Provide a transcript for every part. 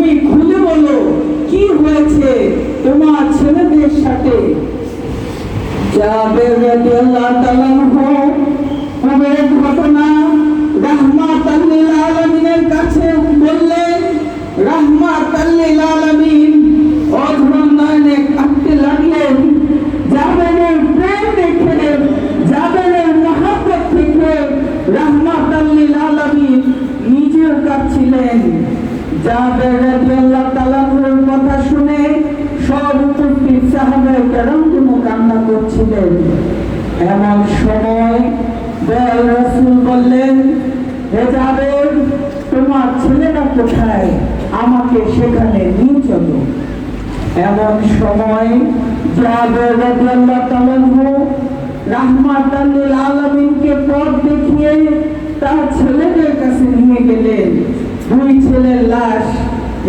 তুমি খুলে বলো কি হয়েছে তোমার ছেলেদের সাথে। জাবের রাদিয়াল্লাহু তাআলা ওই ঘটনা রাহমাতাল লিল আলামিনের কাছে বললেন। রাহমাতাল লিল আলামিন অঝরন নয়নে কাঁদতে লাগলেন। জাবেরের প্রেম দেখে, জাবেরের মহব্বত দেখে রাহমাতাল লিল আলামিন নিজেও কাঁদছিলেন। জাবের রাদিয়াল্লাহু তাআলার কথা শুনে সব উপস্থিত সাহাবায়ে কেরাম কান্না করছিলেন। এমন সময় দয়াল রাসূল বললেন, হে জাবের, তোমার ছেলেরা কোথায়? আমাকে সেখানে নিয়ে চলো। এমন সময় জাবের রাদিয়াল্লাহু তাআলা রাহমাতাল লিল আলামিনকে পথ দেখিয়ে তার ছেলেদের কাছে নিয়ে গেলেন। দুই ছেলের লাশ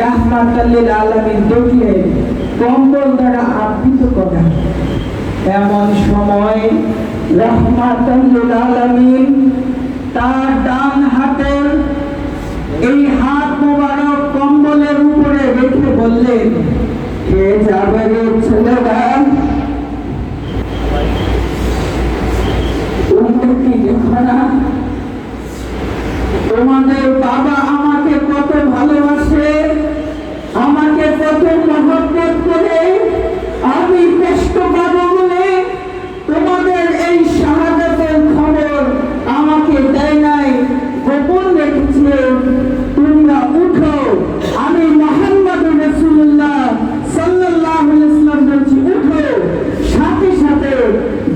রাহমাতাল লিল আলামিন দেখলেন কম্বল দ্বারা আবৃত করা। এমন সময় রাহমাতাল লিল আলামিন তার ডান হাতের এই হাত মোবারক কম্বলের উপরে রেখে বললেন, হে জাবেরের ছেলেরা, তোমরা কি দেখো না তোমাদের বাবা আমাকে কত ভালোবাসে, আমাকে কত মহব্বত করে? আমি কষ্ট পাবো বলে তোমাদের এই শাহাদাতের খবর আমাকে দেয় নাই, গোপন রেখেছে। তোমরা উঠো, আমি মুহাম্মদুর রাসূলুল্লাহ সাল্লাল্লাহু আলাইহি ওয়াসাল্লাম বলছি, উঠো। সাথে সাথে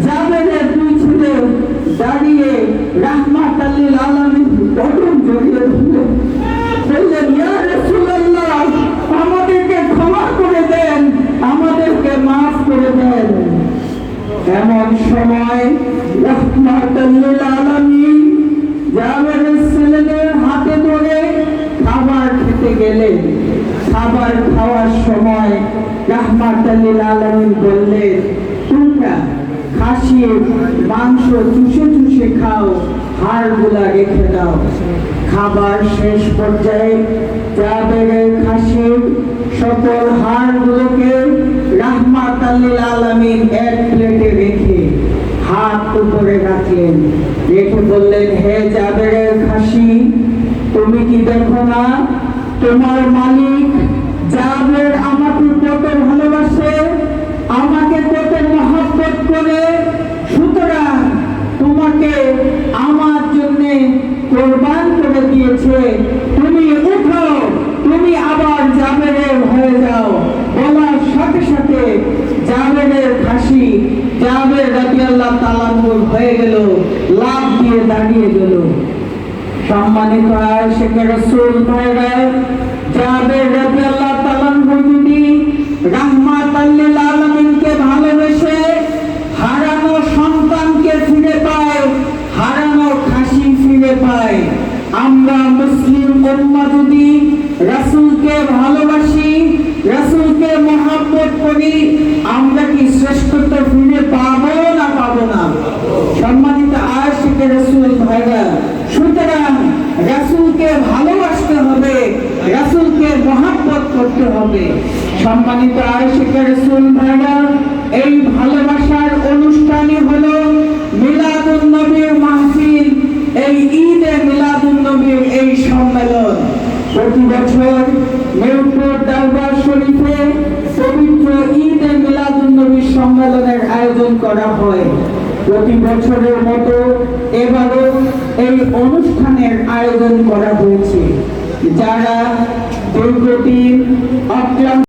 জাবেরের দুই ছেলে দাঁড়িয়ে রাহমাতাল লিল আলামিন কদম জড়িয়ে ধরলেন, বললেন, ইয়া রাসূলুল্লাহ, আমাদেরকে ক্ষমা করে দেন, আমাদেরকে মাফ করে দেন। এমন সময় রাহমাতাল লিল আলামিন জাবেরের ছেলেদের হাতে ধরে খাবার খেতে গেলেন। খাবার খাওয়ার সময় রাহমাতাল লিল আলামিন বললেন, তোমরা খাসির মাংস চুষে চুষে খাও, হাড়গুলা রেখে দাও। খাবার শেষ পর্যায়ে জাবেরের খাসির সকল হাড়গুলোকে রাহমাতাল লিল আলামিন এক প্লেটে রেখে হাত উপরে রাখলেন। রেখে বললেন, হে জাবেরের খাসি, তুমি কি দেখো না তোমার মালিক জাবের আমাকে কত ভালোবাসে, আমাকে কত মহব্বত করে? সুতরাং তোমাকে আমার জন্য কোরবান করে দিয়েছে। তুমি উঠো, তুমি আবার জাবেরের হয়ে যাও। বলার সাথে সাথে জাবেরের খাসি জাবের রাদিয়াল্লাহু তাআলা হয়ে গেল, লাফ দিয়ে দাঁড়িয়ে গেল। সম্মানিত আয়েশা রাসূল ভাইরা, জাবের রাদিয়াল্লাহু তাআলা যদি রাহমাতাল লিল আলামিনকে ভালোবেসে হারানো সন্তানকে ফিরে পায়, হারানো খাসি ফিরে পায়, আমরা মুসলিম উম্মাহ যদি রাসূলকে ভালোবাসি, রাসূলকে মহব্বত করি, আমরা কি শ্রেষ্ঠত্ব ফিরে পাবো না পাবো না? সম্মানিত আয়েশা রাসূল ভাইরা, সুতরাং রাসূলকে ভালোবাসতে হবে, রাসূলকে মহব্বত করতে হবে। সম্মানিত আয়েশা রাসূল ভাইরা, এই ভালোবাসার অনুষ্ঠানই হলো মিলাদুন নবীর মাহফিল, এই ঈদে মিলাদুন নবীর এই সম্মেলন। প্রতি বছর মিরপুর দরবার শরীফে পবিত্র ঈদে মিলাদুন নবীর সম্মেলনের আয়োজন করা হয়। প্রতি বছরের মতো এবারও এই অনুষ্ঠানের আয়োজন করা হয়েছে। যারা দীর্ঘদিন অক্লান্ত